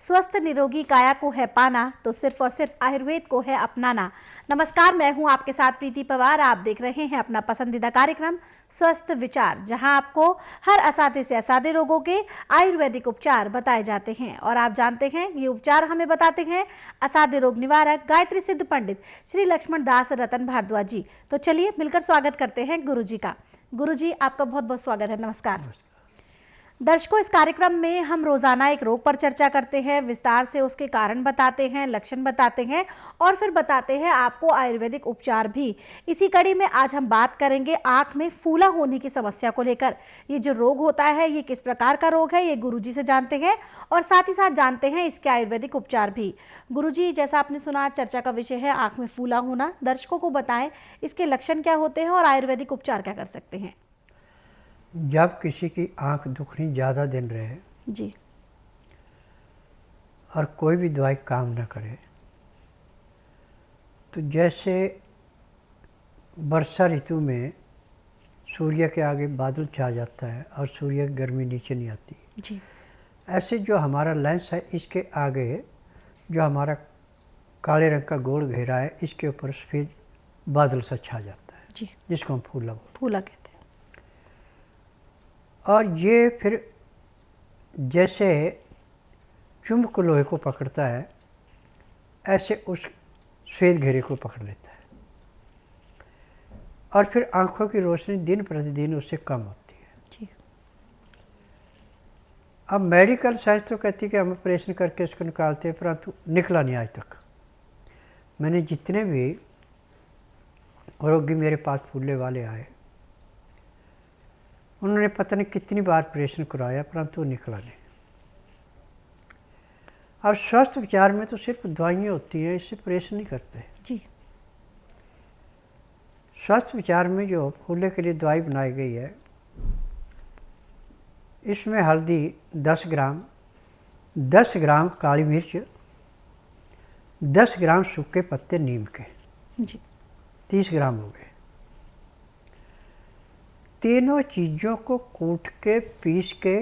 स्वस्थ निरोगी काया को है पाना तो सिर्फ और सिर्फ आयुर्वेद को है अपनाना। नमस्कार, मैं हूं आपके साथ प्रीति पवार। आप देख रहे हैं अपना पसंदीदा कार्यक्रम स्वस्थ विचार, जहां आपको हर असाध्य से असाध्य रोगों के आयुर्वेदिक उपचार बताए जाते हैं। और आप जानते हैं ये उपचार हमें बताते हैं असाध्य रोग निवारक गायत्री सिद्ध पंडित श्री लक्ष्मण दास रतन भारद्वाज जी। तो चलिए मिलकर स्वागत करते हैं गुरु जी का। गुरु जी, आपका बहुत बहुत स्वागत है। नमस्कार। दर्शकों, इस कार्यक्रम में हम रोजाना एक रोग पर चर्चा करते हैं, विस्तार से उसके कारण बताते हैं, लक्षण बताते हैं और फिर बताते हैं आपको आयुर्वेदिक उपचार भी। इसी कड़ी में आज हम बात करेंगे आंख में फूला होने की समस्या को लेकर। ये जो रोग होता है ये किस प्रकार का रोग है, ये गुरुजी से जानते हैं और साथ ही साथ जानते हैं इसके आयुर्वेदिक उपचार भी। गुरुजी, जैसा आपने सुना, चर्चा का विषय है आंख में फूला होना। दर्शकों को बताएं इसके लक्षण क्या होते हैं और आयुर्वेदिक उपचार क्या कर सकते हैं। जब किसी की आंख दुखनी ज़्यादा दिन रहे जी, और कोई भी दवाई काम ना करे, तो जैसे वर्षा ऋतु में सूर्य के आगे बादल छा जाता है और सूर्य की गर्मी नीचे नहीं आती जी, ऐसे जो हमारा लेंस है इसके आगे जो हमारा काले रंग का गोल घेरा है, इसके ऊपर सफ़ेद बादल सा छा जाता है जी, जिसको हम फूला बोलते फूला कहते हैं। और ये फिर जैसे चुंबक लोहे को पकड़ता है ऐसे उस श्वेत घेरे को पकड़ लेता है और फिर आंखों की रोशनी दिन प्रतिदिन उससे कम होती है। जी, अब मेडिकल साइंस तो कहती है कि हम ऑपरेशन करके इसको निकालते हैं, परंतु निकला नहीं आज तक। मैंने जितने भी रोगी मेरे पास फूलने वाले आए, उन्होंने पता नहीं कितनी बार ऑपरेशन कराया परंतु निकला नहीं। अब स्वस्थ विचार में तो सिर्फ दवाइयाँ होती हैं, इससे ऑपरेशन नहीं करते। जी, स्वस्थ विचार में जो फूलने के लिए दवाई बनाई गई है, इसमें हल्दी 10 ग्राम, 10 ग्राम काली मिर्च, 10 ग्राम सूखे पत्ते नीम के, जी, 30 ग्राम हो गए। तीनों चीज़ों को कूट के पीस के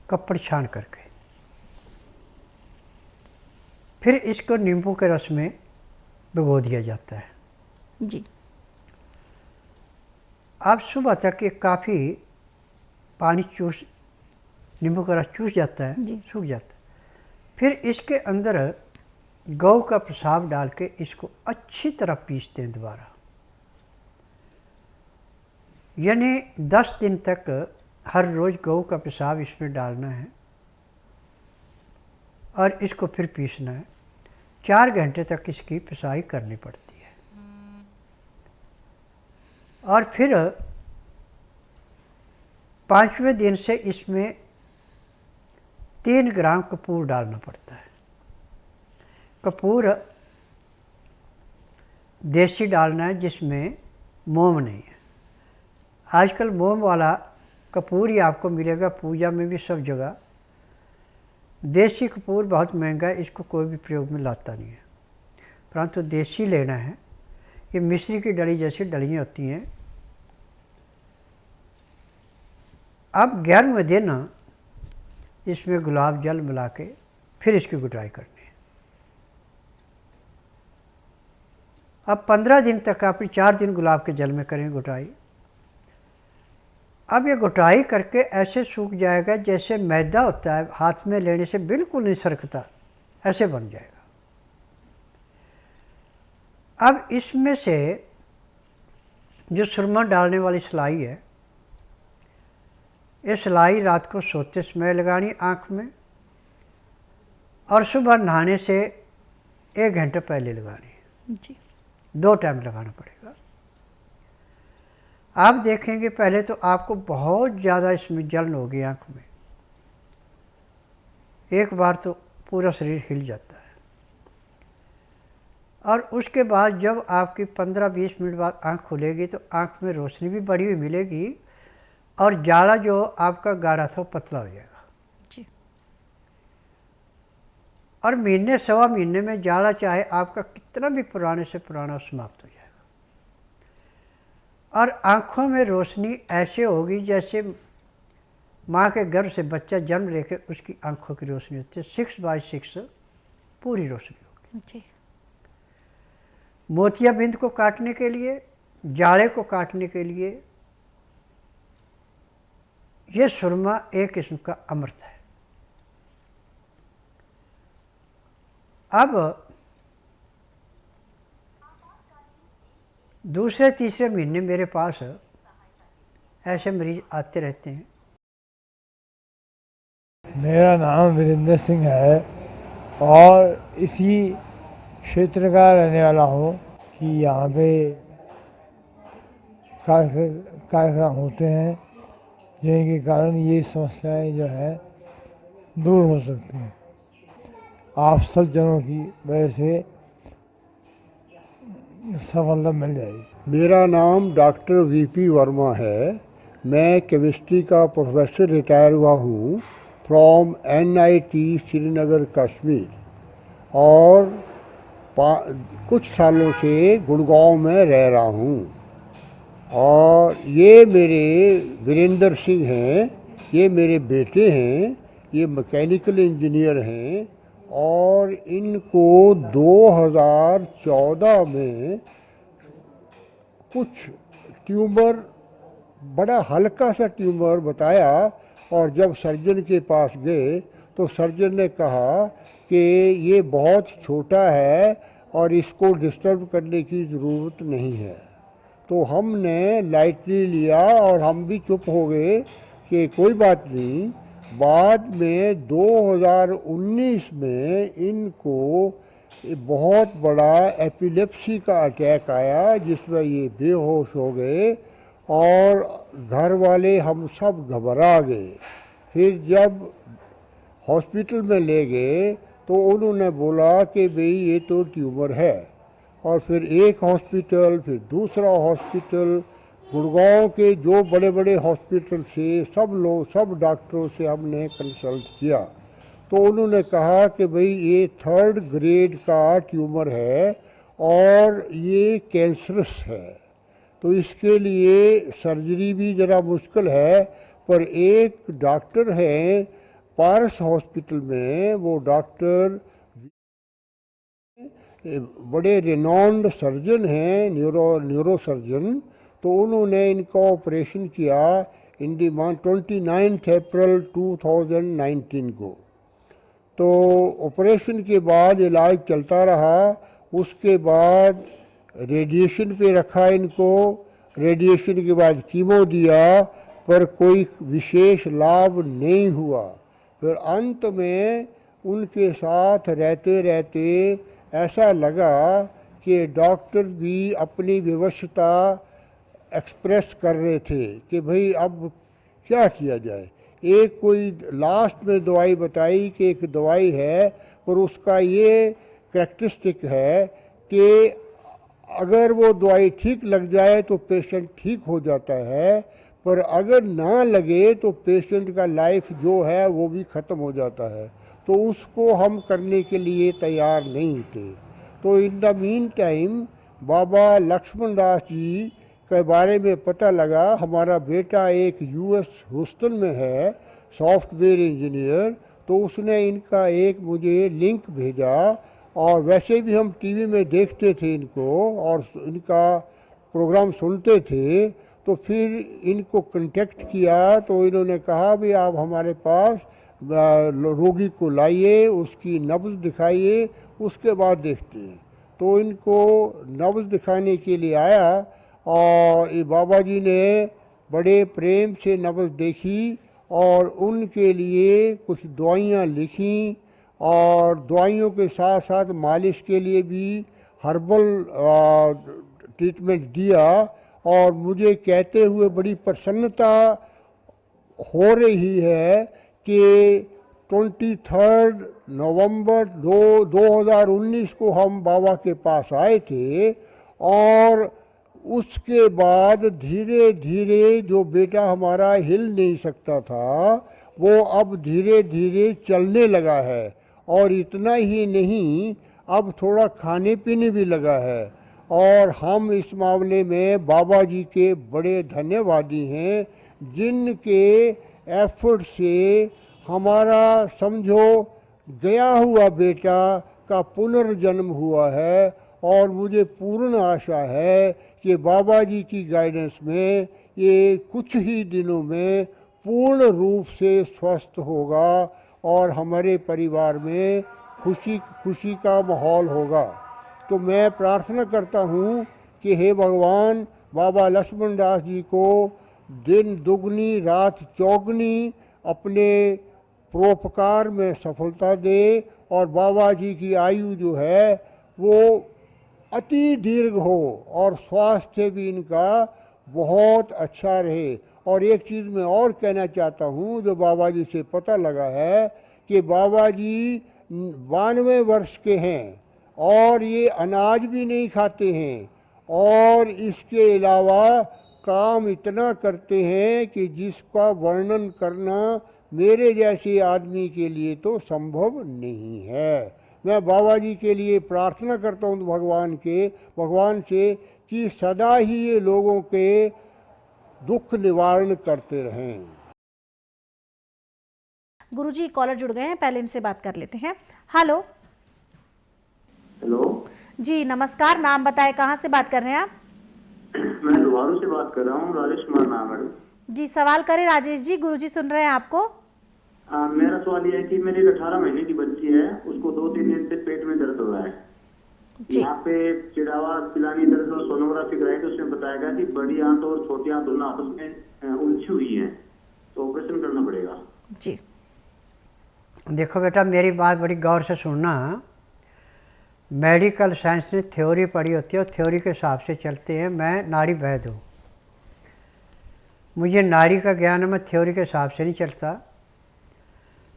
कपड़ छान करके फिर इसको नींबू के रस में भिगो दिया जाता है। जी, अब सुबह तक ये काफ़ी पानी चूस, नींबू का रस चूस जाता है, जी, सूख जाता है। फिर इसके अंदर गौ का पेशाब डाल के इसको अच्छी तरह पीसते हैं दोबारा, यानी 10 दिन तक हर रोज़ गौ का पेशाब इसमें डालना है और इसको फिर पीसना है। 4 घंटे तक इसकी पिसाई करनी पड़ती है और फिर 5वें दिन से इसमें 3 ग्राम कपूर डालना पड़ता है। कपूर देसी डालना है जिसमें मोम नहीं है। आजकल मोम वाला कपूर ही आपको मिलेगा पूजा में भी, सब जगह। देसी कपूर बहुत महंगा है, इसको कोई भी प्रयोग में लाता नहीं है, परंतु देसी लेना है। ये मिश्री की डली जैसी डलियाँ होती हैं। अब 11वें दिन इसमें गुलाब जल मिला के फिर इसकी गुटाई करनी है। अब 15 दिन तक आप 4 दिन गुलाब के जल में करें गुटाई। अब ये गुटाई करके ऐसे सूख जाएगा जैसे मैदा होता है, हाथ में लेने से बिल्कुल नहीं सरकता, ऐसे बन जाएगा। अब इसमें से जो सुरमा डालने वाली सिलाई है, ये सिलाई रात को सोते समय लगानी आँख में और सुबह नहाने से 1 घंटे पहले लगानी। जी, 2 टाइम लगाना पड़ेगा। आप देखेंगे पहले तो आपको बहुत ज़्यादा इसमें जलन होगी आँख में, एक बार तो पूरा शरीर हिल जाता है। और उसके बाद जब आपकी 15-20 मिनट बाद आँख खुलेगी तो आँख में रोशनी भी बढ़ी हुई मिलेगी और जाड़ा जो आपका गाढ़ा था पतला हो जाएगा। जी, और महीने सवा महीने में जाड़ा चाहे आपका कितना भी पुराने से पुराना समाप्त हो जाएगा। और आँखों में रोशनी ऐसे होगी जैसे माँ के गर्भ से बच्चा जन्म लेके उसकी आंखों की रोशनी होती है 6/6 पूरी रोशनी होगी। जी। मोतियाबिंद को काटने के लिए, जाड़े को काटने के लिए ये सुरमा एक किस्म का अमृत है। अब दूसरे तीसरे महीने मेरे पास ऐसे मरीज आते रहते हैं। मेरा नाम वीरेंद्र सिंह है और इसी क्षेत्र का रहने वाला हूँ कि यहाँ पे कार्यक्रम होते हैं जिनके कारण ये समस्याएं जो है दूर हो सकती हैं। आप सब जनों की वजह से सफलता मिल जाएगी। मेरा नाम डॉक्टर वीपी वर्मा है। मैं केमिस्ट्री का प्रोफेसर रिटायर हुआ हूँ फ्रॉम एनआईटी श्रीनगर कश्मीर और कुछ सालों से गुड़गांव में रह रहा हूँ। और ये मेरे वीरेंद्र सिंह हैं, ये मेरे बेटे हैं, ये मैकेनिकल इंजीनियर हैं और इनको 2014 में कुछ ट्यूमर, बड़ा हल्का सा ट्यूमर बताया और जब सर्जन के पास गए तो सर्जन ने कहा कि ये बहुत छोटा है और इसको डिस्टर्ब करने की ज़रूरत नहीं है। तो हमने लाइटली लिया और हम भी चुप हो गए कि कोई बात नहीं। बाद में 2019 में इनको बहुत बड़ा एपिलेप्सी का अटैक आया जिसमें ये बेहोश हो गए और घर वाले हम सब घबरा गए। फिर जब हॉस्पिटल में ले गए तो उन्होंने बोला कि भाई ये तो ट्यूमर है। और फिर एक हॉस्पिटल, फिर दूसरा हॉस्पिटल, गुड़गांव के जो बड़े बड़े हॉस्पिटल से सब डॉक्टरों से हमने कंसल्ट किया तो उन्होंने कहा कि भाई ये 3rd ग्रेड का ट्यूमर है और ये कैंसरस है, तो इसके लिए सर्जरी भी ज़रा मुश्किल है। पर एक डॉक्टर हैं पारस हॉस्पिटल में, वो डॉक्टर बड़े रिनॉन्ड सर्जन हैं, न्यूरो सर्जन, तो उन्होंने इनका ऑपरेशन किया इन दी 29 अप्रैल 2019 को। तो ऑपरेशन के बाद इलाज चलता रहा। उसके बाद रेडिएशन पे रखा इनको, रेडिएशन के बाद कीमो दिया पर कोई विशेष लाभ नहीं हुआ। फिर अंत में उनके साथ रहते रहते ऐसा लगा कि डॉक्टर भी अपनी विवशता एक्सप्रेस कर रहे थे कि भाई अब क्या किया जाए। एक कोई लास्ट में दवाई बताई कि एक दवाई है पर उसका ये करैक्टरिस्टिक है कि अगर वो दवाई ठीक लग जाए तो पेशेंट ठीक हो जाता है, पर अगर ना लगे तो पेशेंट का लाइफ जो है वो भी ख़त्म हो जाता है। तो उसको हम करने के लिए तैयार नहीं थे। तो इन द मीन टाइम बाबा लक्ष्मण दास जी के बारे में पता लगा। हमारा बेटा एक यूएस ह्यूस्टन में है सॉफ्टवेयर इंजीनियर, तो उसने इनका एक मुझे लिंक भेजा और वैसे भी हम टीवी में देखते थे इनको और इनका प्रोग्राम सुनते थे। तो फिर इनको कांटेक्ट किया तो इन्होंने कहा भी आप हमारे पास रोगी को लाइए, उसकी नब्ज़ दिखाइए, उसके बाद देखते हैं। तो इनको नब्ज़ दिखाने के लिए आया और ये बाबा जी ने बड़े प्रेम से नब्ज़ देखी और उनके लिए कुछ दवाइयाँ लिखी और दवाइयों के साथ साथ मालिश के लिए भी हर्बल ट्रीटमेंट दिया। और मुझे कहते हुए बड़ी प्रसन्नता हो रही है कि 23 नवंबर 2019 को हम बाबा के पास आए थे और उसके बाद धीरे धीरे जो बेटा हमारा हिल नहीं सकता था वो अब धीरे धीरे चलने लगा है। और इतना ही नहीं, अब थोड़ा खाने पीने भी लगा है। और हम इस मामले में बाबा जी के बड़े धन्यवादी हैं जिनके एफर्ट से हमारा समझो गया हुआ बेटा का पुनर्जन्म हुआ है, और मुझे पूर्ण आशा है कि बाबा जी की गाइडेंस में ये कुछ ही दिनों में पूर्ण रूप से स्वस्थ होगा और हमारे परिवार में खुशी का माहौल होगा। तो मैं प्रार्थना करता हूँ कि हे भगवान, बाबा लक्ष्मण दास जी को दिन दुगनी रात चौगनी अपने परोपकार में सफलता दे, और बाबा जी की आयु जो है वो अति दीर्घ हो और स्वास्थ्य भी इनका बहुत अच्छा रहे। और एक चीज़ मैं और कहना चाहता हूँ जो बाबा जी से पता लगा है कि बाबा जी 92 वर्ष के हैं और ये अनाज भी नहीं खाते हैं, और इसके अलावा काम इतना करते हैं कि जिसका वर्णन करना मेरे जैसे आदमी के लिए तो संभव नहीं है। मैं बाबा जी के लिए प्रार्थना करता हूँ भगवान से कि सदा ही ये लोगों के दुख निवारण करते रहें। गुरुजी कॉलर जुड़ गए हैं, पहले इनसे बात कर लेते हैं। हेलो। हेलो जी नमस्कार, नाम बताएं, कहाँ से बात कर रहे हैं आप? मैं लोहारू से बात कर रहा हूँ, राजेश कुमार नाम है। जी सवाल करें राजेश जी, गुरुजी सुन रहे हैं आपको। मेरा सवाल यह है कि मेरी 18 महीने की बच्ची है, उसको 2-3 दिन से पेट में दर्द हो रहा है। यहाँ पे चिड़ावा पिलानी दर्द और सोनोग्राफी कराई तो उसमें बताया गया कि बड़ी आंत और छोटी आंत दोनों आपस में उलझी हुई है, तो ऑपरेशन करना पड़ेगा। जी देखो बेटा, मेरी बात बड़ी गौर से सुनना। मेडिकल साइंस ने थ्योरी पढ़ी होती है और थ्योरी के हिसाब से चलते हैं। मैं नाड़ी वैद्य हूँ, मुझे नाड़ी का ज्ञान है, मैं थ्योरी के हिसाब से नहीं चलता।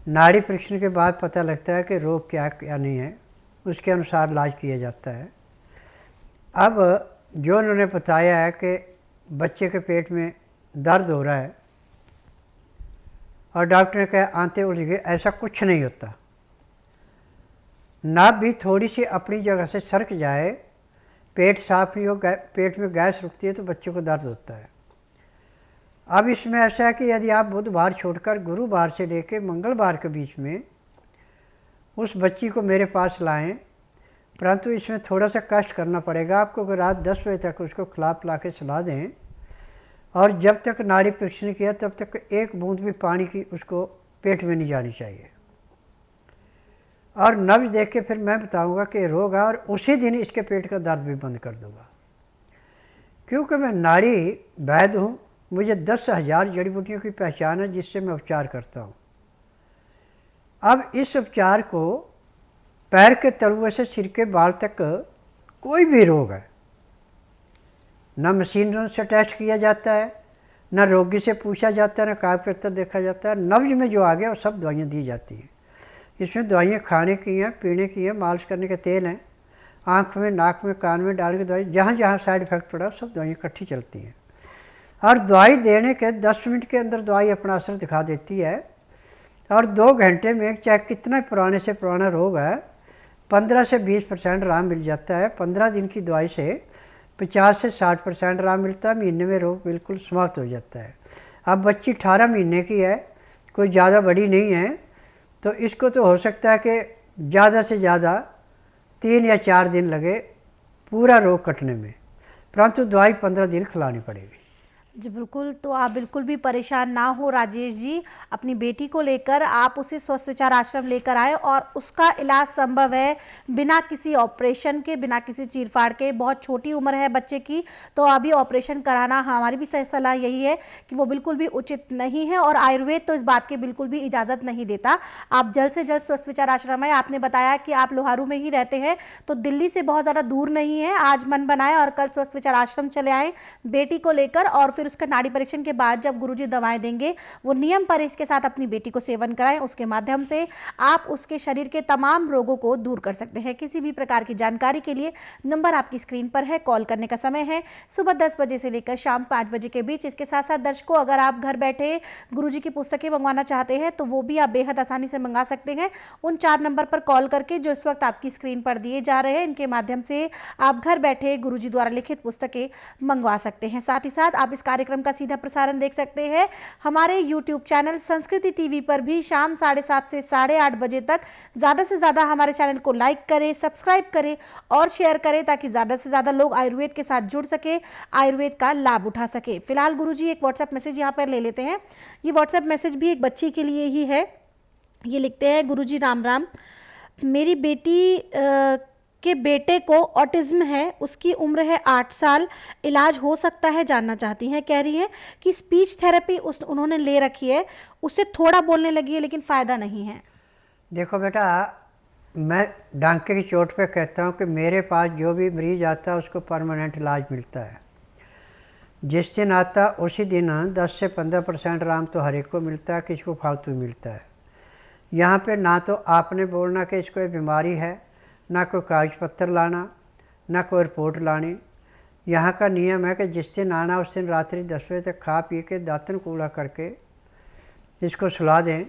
नाड़ी परीक्षण के बाद पता लगता है कि रोग क्या क्या नहीं है, उसके अनुसार इलाज किया जाता है। अब जो उन्होंने बताया है कि बच्चे के पेट में दर्द हो रहा है और डॉक्टर ने कहा आंतें उलझ गई, ऐसा कुछ नहीं होता। नाभ भी थोड़ी सी अपनी जगह से सरक जाए, पेट साफ नहीं हो, पेट में गैस रुकती है तो बच्चे को दर्द होता है। अब इसमें ऐसा है कि यदि आप बुधवार छोड़कर गुरुवार से लेकर मंगलवार के बीच में उस बच्ची को मेरे पास लाएं, परंतु इसमें थोड़ा सा कष्ट करना पड़ेगा आपको कि रात 10 बजे तक उसको खिला पिला के सुला दें, और जब तक नाड़ी परीक्षण किया तब तक एक बूंद भी पानी की उसको पेट में नहीं जानी चाहिए। और नब्ज देख के फिर मैं बताऊंगा कि रोग है, और उसी दिन इसके पेट का दर्द भी बंद कर दूंगा। क्योंकि मैं नाड़ी वैद्य हूँ, मुझे 10,000 जड़ी बूटियों की पहचान है जिससे मैं उपचार करता हूँ। अब इस उपचार को पैर के तलुए से सिर के बाल तक कोई भी रोग है, न मशीनों से टेस्ट किया जाता है, न रोगी से पूछा जाता है, न कागज देखा जाता है। नब्ज में जो आ गया वो सब दवाइयाँ दी जाती हैं। इसमें दवाइयाँ खाने की हैं, पीने की हैं, मालिश करने के तेल हैं, आँख में, नाक में, कान में डाल के दवाई, जहाँ जहाँ साइड इफेक्ट पड़ा सब दवाइयाँ इकट्ठी चलती हैं। और दवाई देने के 10 मिनट के अंदर दवाई अपना असर दिखा देती है, और 2 घंटे में चाहे कितना पुराने से पुराना रोग है 15 से 20% आराम मिल जाता है। 15 दिन की दवाई से 50 से 60% आराम मिलता है, महीने में रोग बिल्कुल समाप्त हो जाता है। अब बच्ची 18 महीने की है, कोई ज़्यादा बड़ी नहीं है, तो इसको तो हो सकता है कि ज़्यादा से ज़्यादा 3 या 4 दिन लगे पूरा रोग कटने में, परंतु दवाई 15 दिन खिलानी पड़ेगी। जी बिल्कुल, तो आप बिल्कुल भी परेशान ना हो राजेश जी। अपनी बेटी को लेकर आप उसे स्वस्थ विचार आश्रम लेकर आए और उसका इलाज संभव है बिना किसी ऑपरेशन के, बिना किसी चीरफाड़ के। बहुत छोटी उम्र है बच्चे की, तो अभी ऑपरेशन कराना हमारी भी सलाह यही है कि वो बिल्कुल भी उचित नहीं है, और आयुर्वेद तो इस बात की बिल्कुल भी इजाज़त नहीं देता। आप जल्द से जल्द स्वस्थ विचार आश्रम है। आपने बताया कि आप लोहारू में ही रहते हैं, तो दिल्ली से बहुत ज़्यादा दूर नहीं है। आज मन बनाए और कल स्वस्थ विचार आश्रम चले आएँ बेटी को लेकर, और फिर उसका नाड़ी परीक्षण के बाद जब गुरुजी दवाएं देंगे वो नियम पर इसके साथ अपनी बेटी को सेवन कराएं। उसके माध्यम से आप उसके शरीर के तमाम रोगों को दूर कर सकते हैं। किसी भी प्रकार की जानकारी के लिए नंबर आपकी स्क्रीन पर है। कॉल करने का समय है सुबह 10 बजे से लेकर शाम 5 बजे के बीच। इसके साथ साथ दर्शकों, अगर आप घर बैठे गुरुजी की पुस्तकें मंगवाना चाहते हैं तो वो भी आप बेहद आसानी से मंगा सकते हैं। उन 4 नंबर पर कॉल करके जो इस वक्त आपकी स्क्रीन पर दिए जा रहे हैं, इनके माध्यम से आप घर बैठे गुरुजी द्वारा लिखित पुस्तकें मंगवा सकते हैं। साथ ही साथ आप इस कार्यक्रम का सीधा प्रसारण देख सकते हैं हमारे YouTube चैनल संस्कृति टीवी पर भी शाम 7:30 से 8:30 बजे तक। ज़्यादा से ज़्यादा हमारे चैनल को लाइक करें, सब्सक्राइब करें और शेयर करें ताकि ज़्यादा से ज़्यादा लोग आयुर्वेद के साथ जुड़ सके, आयुर्वेद का लाभ उठा सके। फिलहाल गुरुजी एक व्हाट्सएप मैसेज यहाँ पर ले लेते हैं। ये व्हाट्सएप मैसेज भी एक बच्ची के लिए ही है। ये लिखते हैं, गुरुजी राम राम, मेरी बेटी के बेटे को ऑटिज्म है, उसकी उम्र है 8 साल, इलाज हो सकता है जानना चाहती हैं। कह रही है कि स्पीच थेरेपी उन्होंने ले रखी है, उससे थोड़ा बोलने लगी है लेकिन फ़ायदा नहीं है। देखो बेटा, मैं डांके की चोट पे कहता हूँ कि मेरे पास जो भी मरीज आता है उसको परमानेंट इलाज मिलता है। जिस दिन आता उसी दिन 10 से 15% आराम तो हर एक को मिलता है, किसी को फालतू मिलता है। यहाँ पे ना तो आपने बोलना कि इसको ये बीमारी है, ना कोई कागज पत्तर लाना, ना कोई रिपोर्ट लानी। यहाँ का नियम है कि जिस दिन आना उस दिन रात्रि 10 बजे तक खा पी के दातन कूड़ा करके इसको सुला दें।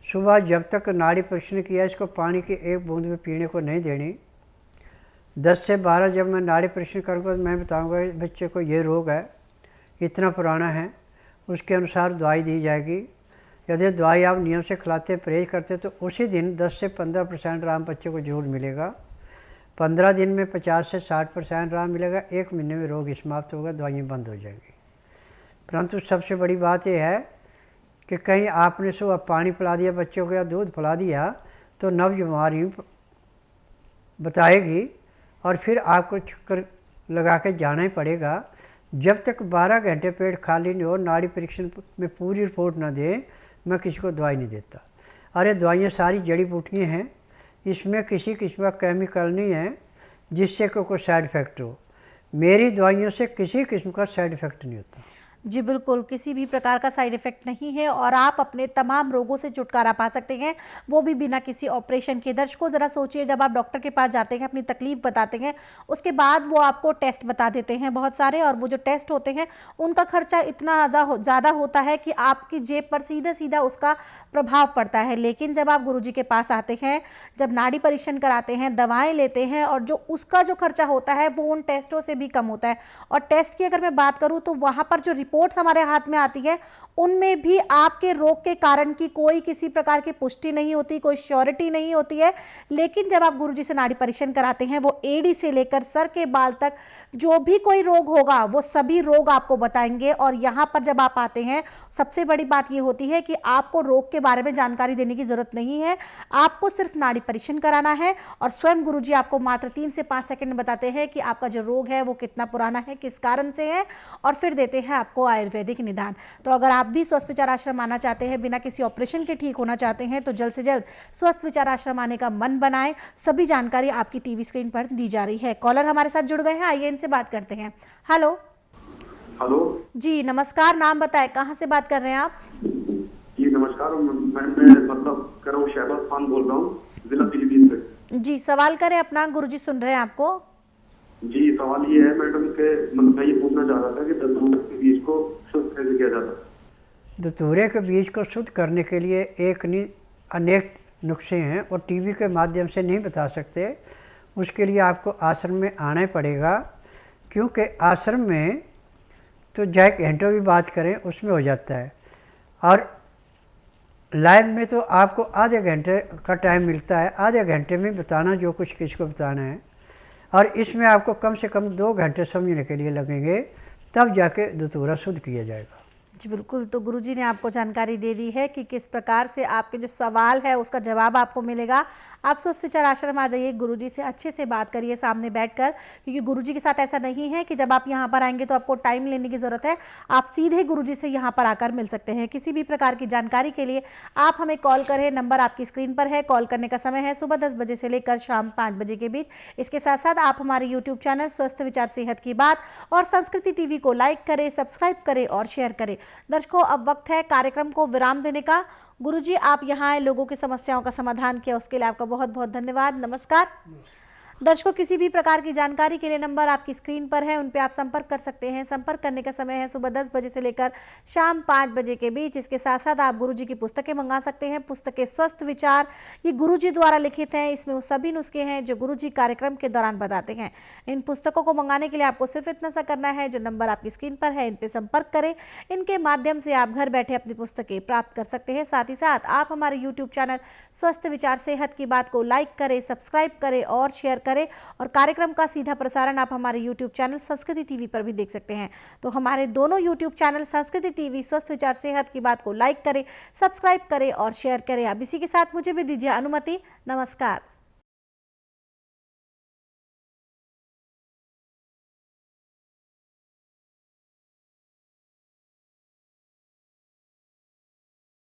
सुबह जब तक नाड़ी परीक्षण किया इसको पानी की एक बूंद भी पीने को नहीं देनी। 10 से 12 जब मैं नाड़ी परीक्षण करूँगा तो मैं बताऊँगा इस बच्चे को ये रोग है, इतना पुराना है, उसके अनुसार दवाई दी जाएगी। यदि दवाई आप नियम से खिलाते परहेज करते तो उसी दिन 10 से 15% आराम बच्चे को जरूर मिलेगा। 15 दिन में 50 से 60% आराम मिलेगा। 1 महीने में रोग समाप्त होगा, दवाइयाँ बंद हो जाएगी। परंतु सबसे बड़ी बात यह है कि कहीं आपने सुबह पानी पिला दिया बच्चों को या दूध पिला दिया तो नव बीमारी बताएगी और फिर आपको चक्कर लगा के जाना ही पड़ेगा। जब तक 12 घंटे पेट खाली नहीं हो, नाड़ी परीक्षण में पूरी रिपोर्ट ना दे, मैं किसी को दवाई नहीं देता। अरे दवाइयाँ सारी जड़ी बूटियाँ हैं, इसमें किसी किस्म का केमिकल नहीं है जिससे कोई साइड इफ़ेक्ट हो। मेरी दवाइयों से किसी किस्म का साइड इफ़ेक्ट नहीं होता। जी बिल्कुल, किसी भी प्रकार का साइड इफ़ेक्ट नहीं है और आप अपने तमाम रोगों से छुटकारा पा सकते हैं, वो भी बिना किसी ऑपरेशन के। दर्शकों ज़रा सोचिए, जब आप डॉक्टर के पास जाते हैं, अपनी तकलीफ़ बताते हैं, उसके बाद वो आपको टेस्ट बता देते हैं बहुत सारे, और वो जो टेस्ट होते हैं उनका खर्चा इतना ज़्यादा होता है कि आपकी जेब पर सीधा सीधा उसका प्रभाव पड़ता है। लेकिन जब आप गुरुजी के पास आते हैं, जब नाड़ी परीक्षण कराते हैं, दवाएँ लेते हैं, और जो उसका जो खर्चा होता है वो उन टेस्टों से भी कम होता है। और टेस्ट की अगर मैं बात करूँ तो वहाँ पर जो रिपोर्ट्स हमारे हाथ में आती है उनमें भी आपके रोग के कारण की कोई किसी प्रकार की पुष्टि नहीं होती, कोई श्योरिटी नहीं होती है। लेकिन जब आप गुरुजी से नाड़ी परीक्षण कराते हैं, वो एड़ी से लेकर सर के बाल तक जो भी कोई रोग होगा वो सभी रोग आपको बताएंगे। और यहाँ पर जब आप आते हैं, सबसे बड़ी बात ये होती है कि आपको रोग के बारे में जानकारी देने की जरूरत नहीं है, आपको सिर्फ नाड़ी परीक्षण कराना है और स्वयं गुरुजी आपको मात्र 3 से 5 सेकंड में बताते हैं कि आपका जो रोग है वो कितना पुराना है, किस कारण से है, और फिर देते हैं आपको आयुर्वेदिक निदान। तो अगर आप भी स्वस्थ विचार आश्रम आना चाहते हैं, बिना किसी ऑपरेशन के ठीक होना चाहते हैं, तो जल्द से जल्द स्वस्थ विचार आश्रम आने का मन बनाएं। सभी जानकारी आपकी टीवी स्क्रीन पर दी जा रही है। कॉलर हमारे साथ जुड़ गए हैं, आइए इनसे बात करते हैं। हेलो हेलो जी, नमस्कार, नाम बताएं, कहाँ से बात कर रहे हैं आप? जी नमस्कार, मैं मतलब कर रहा हूँ, शहबाज खान बोल रहा हूँ, जिला पीलीभीत से। जी सवाल करें अपना, गुरुजी सुन रहे हैं आपको। जी सवाल ये है मैडम के, मतलब मैं ये पूछना चाह रहा था कि धतूरे के बीज को शुद्ध कैसे किया जाता है? धतूरे के बीज को शुद्ध करने के लिए एक नहीं अनेक नुस्खे हैं और टीवी के माध्यम से नहीं बता सकते। उसके लिए आपको आश्रम में आना ही पड़ेगा, क्योंकि आश्रम में तो चाहे घंटों भी बात करें उसमें हो जाता है, और लाइव में तो आपको आधे घंटे का टाइम मिलता है। आधे घंटे में बताना जो कुछ किसको बताना है, और इसमें आपको कम से कम 2 घंटे समझने के लिए लगेंगे, तब जाके धतूरा शुद्ध किया जाएगा। जी बिल्कुल, तो गुरुजी ने आपको जानकारी दे दी है कि किस प्रकार से आपके जो सवाल है उसका जवाब आपको मिलेगा। आप स्वस्थ विचार आश्रम आ जाइए, गुरुजी से अच्छे से बात करिए सामने बैठकर, क्योंकि गुरुजी के साथ ऐसा नहीं है कि जब आप यहाँ पर आएंगे तो आपको टाइम लेने की ज़रूरत है। आप सीधे गुरुजी से यहाँ पर आकर मिल सकते हैं। किसी भी प्रकार की जानकारी के लिए आप हमें कॉल करें, नंबर आपकी स्क्रीन पर है। कॉल करने का समय है सुबह 10 बजे से लेकर शाम 5 बजे के बीच। इसके साथ साथ आप हमारे यूट्यूब चैनल स्वस्थ विचार सेहत की बात और संस्कृति टीवी को लाइक करें, सब्सक्राइब करें और शेयर करें। दर्शकों, अब वक्त है कार्यक्रम को विराम देने का। गुरुजी, आप यहाँ आए, लोगों की समस्याओं का समाधान किया, उसके लिए आपका बहुत बहुत धन्यवाद। नमस्कार। दर्शकों, किसी भी प्रकार की जानकारी के लिए नंबर आपकी स्क्रीन पर है, उन पे आप संपर्क कर सकते हैं। संपर्क करने का समय है सुबह 10 बजे से लेकर शाम 5 बजे के बीच। इसके साथ साथ आप गुरुजी की पुस्तकें मंगा सकते हैं। पुस्तकें स्वस्थ विचार, ये गुरुजी द्वारा लिखित हैं। इसमें वो सभी नुस्खे हैं जो गुरुजी कार्यक्रम के दौरान बताते हैं। इन पुस्तकों को मंगाने के लिए आपको सिर्फ इतना सा करना है, जो नंबर आपकी स्क्रीन पर है इन पे संपर्क करें। इनके माध्यम से आप घर बैठे अपनी पुस्तकें प्राप्त कर सकते हैं। साथ ही साथ आप हमारे यूट्यूब चैनल स्वस्थ विचार सेहत की बात को लाइक करें, सब्सक्राइब करें और शेयर करें। और कार्यक्रम का सीधा प्रसारण आप हमारे यूट्यूब चैनल संस्कृति टीवी पर भी देख सकते हैं। तो हमारे दोनों यूट्यूब चैनल संस्कृति टीवी स्वस्थ विचार सेहत की बात को लाइक करें, सब्सक्राइब करें और शेयर करें। अब इसी के साथ मुझे भी दीजिए अनुमति। नमस्कार।